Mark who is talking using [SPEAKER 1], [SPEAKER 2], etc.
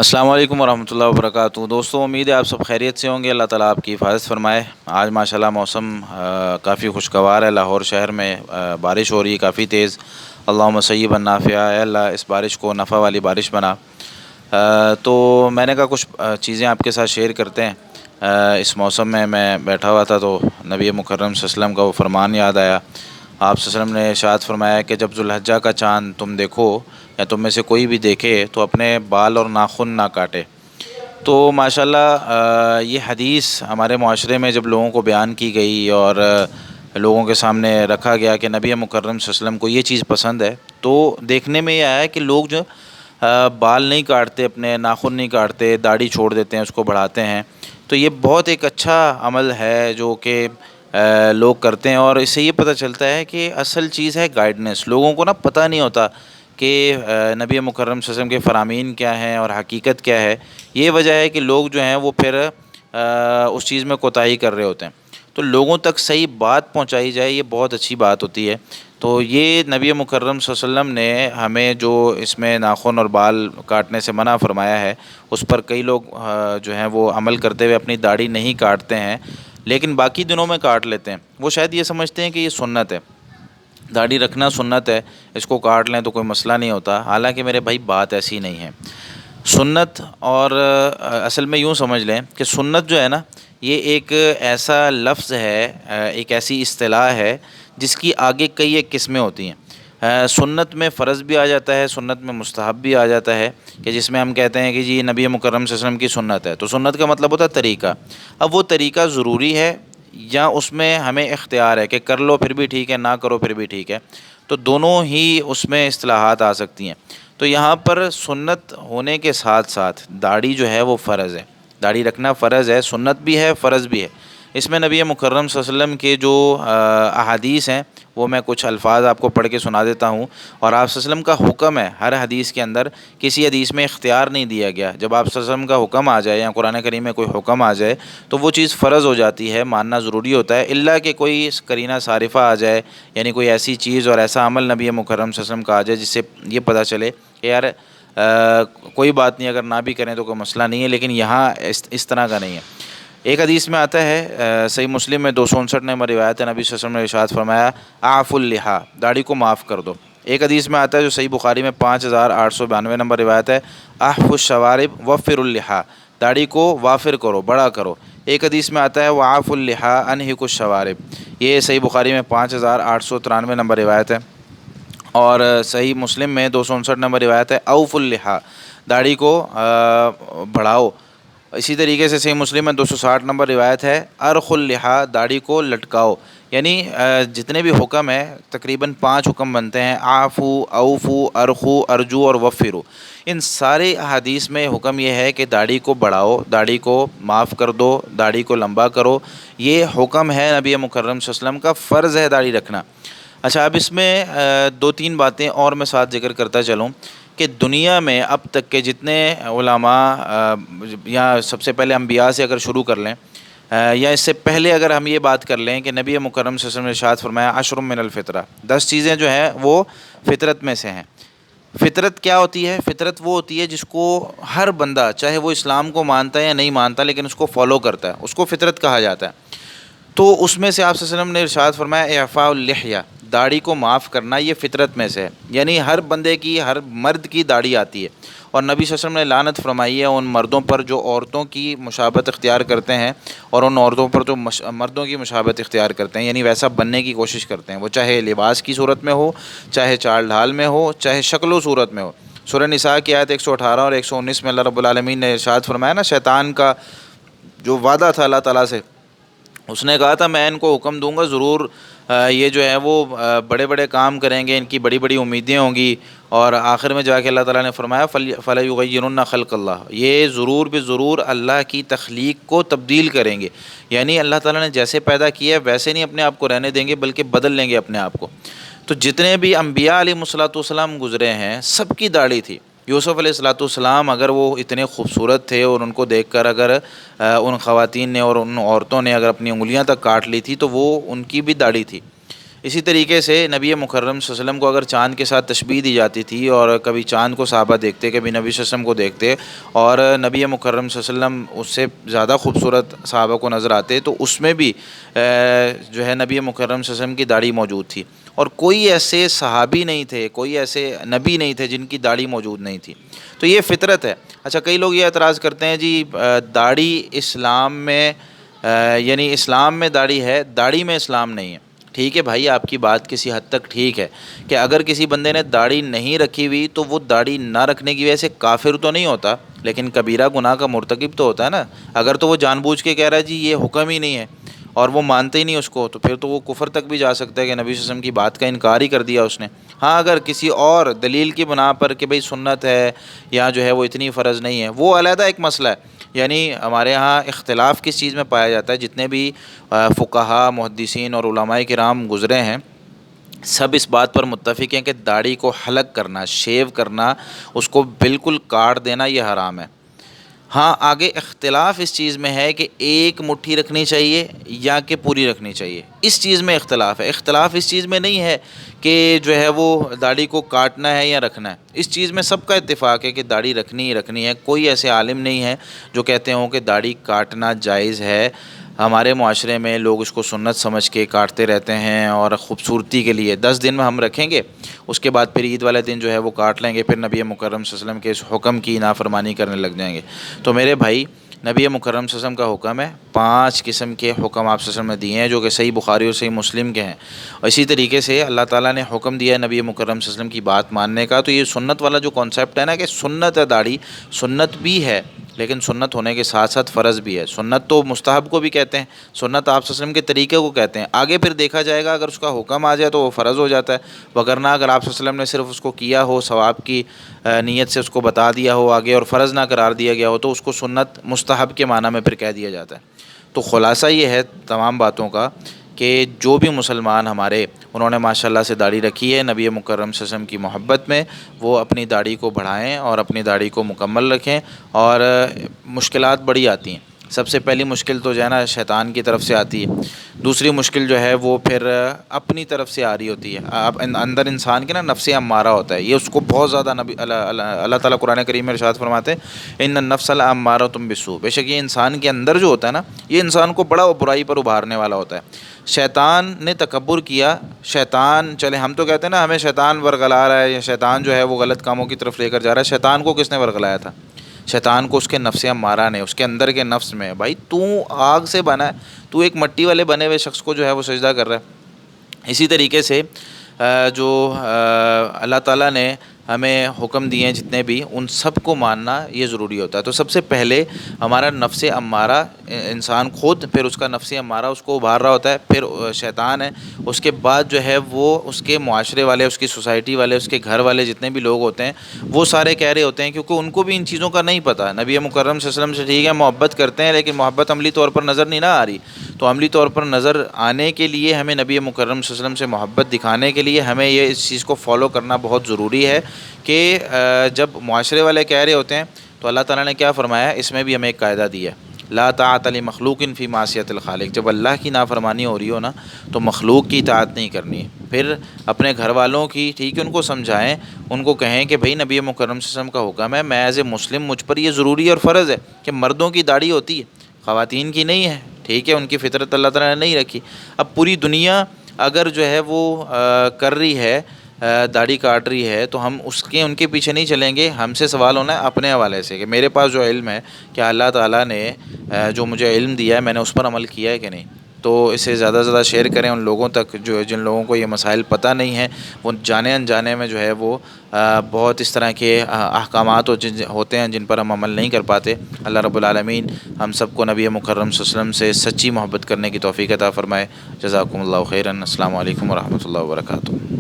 [SPEAKER 1] السلام علیکم ورحمۃ اللہ وبرکاتہ۔ دوستوں، امید ہے آپ سب خیریت سے ہوں گے۔ اللہ تعالیٰ آپ کی حفاظت فرمائے۔ آج ماشاءاللہ موسم کافی خوشگوار ہے۔ لاہور شہر میں بارش ہو رہی ہے کافی تیز۔ اللہم صیبا نافعا، اے اللہ اس بارش کو نفع والی بارش بنا۔ تو میں نے کہا کچھ چیزیں آپ کے ساتھ شیئر کرتے ہیں۔ اس موسم میں بیٹھا ہوا تھا تو نبی مکرم صلی اللہ علیہ وسلم کا وہ فرمان یاد آیا۔ آپ صلی اللہ علیہ وسلم نے ارشاد فرمایا کہ جب ذوالحجہ کا چاند تم دیکھو یا تم میں سے کوئی بھی دیکھے تو اپنے بال اور ناخن نہ کاٹے۔ تو ماشاءاللہ یہ حدیث ہمارے معاشرے میں جب لوگوں کو بیان کی گئی اور لوگوں کے سامنے رکھا گیا کہ نبی مکرم صلی اللہ علیہ وسلم کو یہ چیز پسند ہے، تو دیکھنے میں یہ آیا کہ لوگ جو بال نہیں کاٹتے، اپنے ناخن نہیں کاٹتے، داڑھی چھوڑ دیتے ہیں، اس کو بڑھاتے ہیں۔ تو یہ بہت ایک اچھا عمل ہے جو کہ لوگ کرتے ہیں، اور اس سے یہ پتہ چلتا ہے کہ اصل چیز ہے گائیڈنس۔ لوگوں کو پتہ نہیں ہوتا کہ نبی مکرم صلی اللہ علیہ وسلم کے فرامین کیا ہیں اور حقیقت کیا ہے۔ یہ وجہ ہے کہ لوگ جو ہیں وہ پھر اس چیز میں کوتاہی کر رہے ہوتے ہیں۔ تو لوگوں تک صحیح بات پہنچائی جائے، یہ بہت اچھی بات ہوتی ہے۔ تو یہ نبی مکرم صلی اللہ علیہ وسلم نے ہمیں جو اس میں ناخن اور بال کاٹنے سے منع فرمایا ہے، اس پر کئی لوگ جو ہیں وہ عمل کرتے ہوئے اپنی داڑھی نہیں کاٹتے ہیں، لیکن باقی دنوں میں کاٹ لیتے ہیں۔ وہ شاید یہ سمجھتے ہیں کہ یہ سنت ہے، داڑھی رکھنا سنت ہے، اس کو کاٹ لیں تو کوئی مسئلہ نہیں ہوتا۔ حالانکہ میرے بھائی بات ایسی نہیں ہے۔ سنت اور اصل میں یوں سمجھ لیں کہ سنت جو ہے نا، یہ ایک ایسا لفظ ہے، ایک ایسی اصطلاح ہے جس کی آگے کئی ایک قسمیں ہوتی ہیں۔ سنت میں فرض بھی آ جاتا ہے، سنت میں مستحب بھی آ جاتا ہے، کہ جس میں ہم کہتے ہیں کہ جی نبی مکرم صلی اللہ علیہ وسلم کی سنت ہے۔ تو سنت کا مطلب ہوتا ہے طریقہ۔ اب وہ طریقہ ضروری ہے یا اس میں ہمیں اختیار ہے کہ کر لو پھر بھی ٹھیک ہے، نہ کرو پھر بھی ٹھیک ہے۔ تو دونوں ہی اس میں اصطلاحات آ سکتی ہیں۔ تو یہاں پر سنت ہونے کے ساتھ ساتھ داڑھی جو ہے وہ فرض ہے، داڑھی رکھنا فرض ہے، سنت بھی ہے، فرض بھی ہے۔ اس میں نبی مکرم صلی اللہ علیہ وسلم کے جو احادیث ہیں وہ میں کچھ الفاظ آپ کو پڑھ کے سنا دیتا ہوں۔ اور آپ صلی اللہ علیہ وسلم کا حکم ہے، ہر حدیث کے اندر کسی حدیث میں اختیار نہیں دیا گیا۔ جب آپ صلی اللہ علیہ وسلم کا حکم آ جائے یا قرآن کریم میں کوئی حکم آ جائے تو وہ چیز فرض ہو جاتی ہے، ماننا ضروری ہوتا ہے، الا کہ کوئی قرینہ صارفہ آ جائے، یعنی کوئی ایسی چیز اور ایسا عمل نبی مکرم صلی اللہ علیہ وسلم کا آ جائے جس سے یہ پتہ چلے کہ یار کوئی بات نہیں، اگر نہ بھی کریں تو کوئی مسئلہ نہیں ہے، لیکن یہاں اس طرح کا نہیں ہے۔ ایک حدیث میں آتا ہے، صحیح مسلم میں 259 نمبر روایت ہے، نبی صلی اللہ علیہ وسلم نے ارشاد فرمایا اعفوا اللحیٰ، داڑھی کو معاف کر دو۔ ایک حدیث میں آتا ہے جو صحیح بخاری میں 5892 نمبر روایت ہے، احفوا الشوارب وفروا اللحیٰ، داڑھی کو وافر کرو، بڑا کرو۔ ایک حدیث میں آتا ہے وعافوا اللحیٰ انہکوا الشوارب، یہ صحیح بخاری میں 5893 نمبر روایت ہے، اور صحیح مسلم میں 259 نمبر روایت ہے اوفوا اللحیٰ، داڑھی کو بڑھاؤ۔ اسی طریقے سے صحیح مسلم میں 260 نمبر روایت ہے ارخوا اللحیٰ، داڑھی کو لٹکاؤ۔ یعنی جتنے بھی حکم ہیں تقریباً 5 حکم بنتے ہیں، عافو، اوفو، ارخو، ارجو اور وفرو۔ ان سارے احادیث میں حکم یہ ہے کہ داڑھی کو بڑھاؤ، داڑھی کو معاف کر دو، داڑھی کو لمبا کرو۔ یہ حکم ہے نبی مکرم صلی اللہ علیہ وسلم کا، فرض ہے داڑھی رکھنا۔ اچھا، اب اس میں 2-3 باتیں اور میں ساتھ ذکر کرتا چلوں کہ دنیا میں اب تک کے جتنے علماء، یا سب سے پہلے انبیاء سے اگر شروع کر لیں، یا اس سے پہلے اگر ہم یہ بات کر لیں کہ نبی مکرم صلی اللہ علیہ وسلم نے ارشاد فرمایا 10 من الفطرہ، 10 چیزیں جو ہیں وہ فطرت میں سے ہیں۔ فطرت کیا ہوتی ہے؟ فطرت وہ ہوتی ہے جس کو ہر بندہ، چاہے وہ اسلام کو مانتا ہے یا نہیں مانتا، لیکن اس کو فالو کرتا ہے، اس کو فطرت کہا جاتا ہے۔ تو اس میں سے آپ صلی اللہ علیہ وسلم نے ارشاد فرمایا اعفاء اللحیہ، داڑھی کو معاف کرنا، یہ فطرت میں سے ہے۔ یعنی ہر بندے کی، ہر مرد کی داڑھی آتی ہے، اور نبی صلی اللہ علیہ وسلم نے لعنت فرمائی ہے ان مردوں پر جو عورتوں کی مشابہت اختیار کرتے ہیں، اور ان عورتوں پر جو مردوں کی مشابہت اختیار کرتے ہیں، یعنی ویسا بننے کی کوشش کرتے ہیں، وہ چاہے لباس کی صورت میں ہو، چاہے چال ڈھال میں ہو، چاہے شکل و صورت میں ہو۔ سورہ نساء کی آیت 118 اور 119 میں اللہ رب العالمین نے ارشاد فرمایا نا، شیطان کا جو وعدہ تھا اللہ تعالیٰ سے، اس نے کہا تھا میں ان کو حکم دوں گا، ضرور یہ جو ہے وہ بڑے بڑے کام کریں گے، ان کی بڑی بڑی امیدیں ہوں گی، اور آخر میں جا کے اللہ تعالیٰ نے فرمایا فَلَيُغَيِّرُنَّ خَلْقَ اللَّهِ، یہ ضرور بے ضرور اللہ کی تخلیق کو تبدیل کریں گے۔ یعنی اللہ تعالیٰ نے جیسے پیدا کیا ہے ویسے نہیں اپنے آپ کو رہنے دیں گے، بلکہ بدل لیں گے اپنے آپ کو۔ تو جتنے بھی انبیاء علیہ الصلوۃ والسلام گزرے ہیں، سب کی داڑھی تھی۔ یوسف علیہ الصلوۃ والسلام اگر وہ اتنے خوبصورت تھے اور ان کو دیکھ کر اگر ان خواتین نے اور ان عورتوں نے اگر اپنی انگلیاں تک کاٹ لی تھی تو وہ ان کی بھی داڑھی تھی۔ اسی طریقے سے نبی مکرم صلی اللہ علیہ وسلم کو اگر چاند کے ساتھ تشبیہ دی جاتی تھی، اور کبھی چاند کو صحابہ دیکھتے، کبھی نبی صلی اللہ علیہ وسلم کو دیکھتے، اور نبی مکرم صلی اللہ علیہ وسلم اس سے زیادہ خوبصورت صحابہ کو نظر آتے، تو اس میں بھی جو ہے نبی مکرم صلی اللہ علیہ وسلم کی داڑھی موجود تھی، اور کوئی ایسے صحابی نہیں تھے، کوئی ایسے نبی نہیں تھے جن کی داڑھی موجود نہیں تھی۔ تو یہ فطرت ہے۔ اچھا، کئی لوگ یہ اعتراض کرتے ہیں جی داڑھی اسلام میں یعنی اسلام میں داڑھی ہے، داڑھی میں اسلام نہیں ہے۔ ٹھیک ہے بھائی، آپ کی بات کسی حد تک ٹھیک ہے کہ اگر کسی بندے نے داڑھی نہیں رکھی ہوئی تو وہ داڑھی نہ رکھنے کی وجہ سے کافر تو نہیں ہوتا، لیکن کبیرہ گناہ کا مرتکب تو ہوتا ہے نا۔ اگر تو وہ جان بوجھ کے کہہ رہا ہے جی یہ حکم ہی نہیں ہے، اور وہ مانتے ہی نہیں اس کو، تو پھر تو وہ کفر تک بھی جا سکتا ہے کہ نبی صلی اللہ علیہ وسلم کی بات کا انکار ہی کر دیا اس نے۔ ہاں، اگر کسی اور دلیل کی بنا پر کہ بھئی سنت ہے یا جو ہے وہ اتنی فرض نہیں ہے، وہ علیحدہ ایک مسئلہ ہے۔ یعنی ہمارے ہاں اختلاف کس چیز میں پایا جاتا ہے، جتنے بھی فقہا، محدثین اور علماء کرام گزرے ہیں، سب اس بات پر متفق ہیں کہ داڑھی کو حلق کرنا، شیو کرنا، اس کو بالکل کاٹ دینا، یہ حرام ہے۔ ہاں، آگے اختلاف اس چیز میں ہے کہ ایک مٹھی رکھنی چاہیے یا کہ پوری رکھنی چاہیے، اس چیز میں اختلاف ہے۔ اختلاف اس چیز میں نہیں ہے کہ جو ہے وہ داڑھی کو کاٹنا ہے یا رکھنا ہے، اس چیز میں سب کا اتفاق ہے کہ داڑھی رکھنی ہی رکھنی ہے۔ کوئی ایسے عالم نہیں ہے جو کہتے ہوں کہ داڑھی کاٹنا جائز ہے۔ ہمارے معاشرے میں لوگ اس کو سنت سمجھ کے کاٹتے رہتے ہیں، اور خوبصورتی کے لیے 10 دن میں ہم رکھیں گے، اس کے بعد پھر عید والے دن جو ہے وہ کاٹ لیں گے، پھر نبی مکرم صلی اللہ علیہ وسلم کے اس حکم کی نافرمانی کرنے لگ جائیں گے۔ تو میرے بھائی، نبی مکرم صلی اللہ علیہ وسلم کا حکم ہے، 5 قسم کے حکم آپ صلی اللہ علیہ وسلم نے دیے ہیں جو کہ صحیح بخاری اور صحیح مسلم کے ہیں، اور اسی طریقے سے اللہ تعالیٰ نے حکم دیا ہے نبی مکرم صلی اللہ علیہ وسلم کی بات ماننے کا۔ تو یہ سنت والا جو کانسیپٹ ہے نا کہ سنت ہے داڑھی، سنت بھی ہے، لیکن سنت ہونے کے ساتھ ساتھ فرض بھی ہے۔ سنت تو مستحب کو بھی کہتے ہیں، سنت آپ صلی اللہ علیہ وسلم کے طریقے کو کہتے ہیں۔ آگے پھر دیکھا جائے گا، اگر اس کا حکم آ جائے تو وہ فرض ہو جاتا ہے، وگرنہ اگر آپ صلی اللہ علیہ وسلم نے صرف اس کو کیا ہو، ثواب کی نیت سے اس کو بتا دیا ہو آگے، اور فرض نہ قرار دیا گیا ہو، تو اس کو سنت مستحب کے معنی میں پھر کہہ دیا جاتا ہے۔ تو خلاصہ یہ ہے تمام باتوں کا کہ جو بھی مسلمان ہمارے انہوں نے ماشاءاللہ سے داڑھی رکھی ہے، نبی مکرم صلی اللہ علیہ وسلم کی محبت میں، وہ اپنی داڑھی کو بڑھائیں اور اپنی داڑھی کو مکمل رکھیں۔ اور مشکلات بڑی آتی ہیں۔ سب سے پہلی مشکل تو جو ہے نا شیطان کی طرف سے آتی ہے، دوسری مشکل جو ہے وہ پھر اپنی طرف سے آ رہی ہوتی ہے۔ اندر انسان کے نا نفس امارہ ہوتا ہے، یہ اس کو بہت زیادہ اللہ تعالیٰ قرآن کریم میں ارشاد فرماتے ہیں ان النفس لامارۃ بالسوء، بے شک یہ انسان کے اندر جو ہوتا ہے نا، یہ انسان کو بڑا برائی پر ابھارنے والا ہوتا ہے۔ شیطان نے تکبر کیا، شیطان چلے ہم تو کہتے ہیں نا ہمیں شیطان ورگلا رہا ہے، یا شیطان جو ہے وہ غلط کاموں کی طرف لے کر جا رہا ہے۔ شیطان کو کس نے ورگلایا تھا؟ شیطان کو اس کے نفس امارہ نے، اس کے اندر کے نفس میں۔ بھائی تو آگ سے بنا ہے، تو ایک مٹی والے بنے ہوئے شخص کو جو ہے وہ سجدہ کر رہا ہے۔ اسی طریقے سے جو اللہ تعالیٰ نے ہمیں حکم دیے ہیں جتنے بھی، ان سب کو ماننا یہ ضروری ہوتا ہے۔ تو سب سے پہلے ہمارا نفس امارہ، انسان خود، پھر اس کا نفس امارہ اس کو ابھار رہا ہوتا ہے، پھر شیطان ہے، اس کے بعد جو ہے وہ اس کے معاشرے والے، اس کی سوسائٹی والے، اس کے گھر والے جتنے بھی لوگ ہوتے ہیں، وہ سارے کہہ رہے ہوتے ہیں، کیونکہ ان کو بھی ان چیزوں کا نہیں پتہ۔ نبی مکرم صلی اللہ علیہ وسلم سے ٹھیک ہے محبت کرتے ہیں، لیکن محبت عملی طور پر نظر نہیں نہ آ رہی۔ تو عملی طور پر نظر آنے کے لیے ہمیں نبی مکرم صلی اللہ علیہ وسلم سے محبت دکھانے کے لیے ہمیں یہ اس چیز کو فالو کرنا بہت ضروری ہے کہ جب معاشرے والے کہہ رہے ہوتے ہیں تو اللہ تعالیٰ نے کیا فرمایا ہے، اس میں بھی ہمیں ایک قاعدہ دیا ہے، لا طاعۃ لمخلوق فی معصیۃ الخالق۔ جب اللہ کی نافرمانی ہو رہی ہو نا تو مخلوق کی اطاعت نہیں کرنی ہے۔ پھر اپنے گھر والوں کی، ٹھیک ہے، ان کو سمجھائیں، ان کو کہیں کہ بھائی نبی مکرم صلی اللہ علیہ وسلم کا حکم ہے، میں ایز اے مسلم مجھ پر یہ ضروری اور فرض ہے کہ مردوں کی داڑھی ہوتی ہے، خواتین کی نہیں ہے، ٹھیک ہے، ان کی فطرت اللہ تعالیٰ نے نہیں رکھی۔ اب پوری دنیا اگر جو ہے وہ کر رہی ہے، داڑھی کاٹ رہی ہے، تو ہم ان کے پیچھے نہیں چلیں گے۔ ہم سے سوال ہونا ہے اپنے حوالے سے کہ میرے پاس جو علم ہے، کیا اللہ تعالیٰ نے جو مجھے علم دیا ہے میں نے اس پر عمل کیا ہے کہ نہیں۔ تو اسے زیادہ سے زیادہ شیئر کریں ان لوگوں تک جن لوگوں کو یہ مسائل پتہ نہیں ہیں، وہ جانے انجانے میں جو ہے وہ بہت اس طرح کے احکامات ہوتے ہیں جن پر ہم عمل نہیں کر پاتے۔ اللہ رب العالمین ہم سب کو نبی مکرم صلی اللہ علیہ وسلم سے سچی محبت کرنے کی توفیق عطا فرمائے۔ جزاکم اللہ خیرا۔ السلام علیکم ورحمۃ اللہ وبرکاتہ۔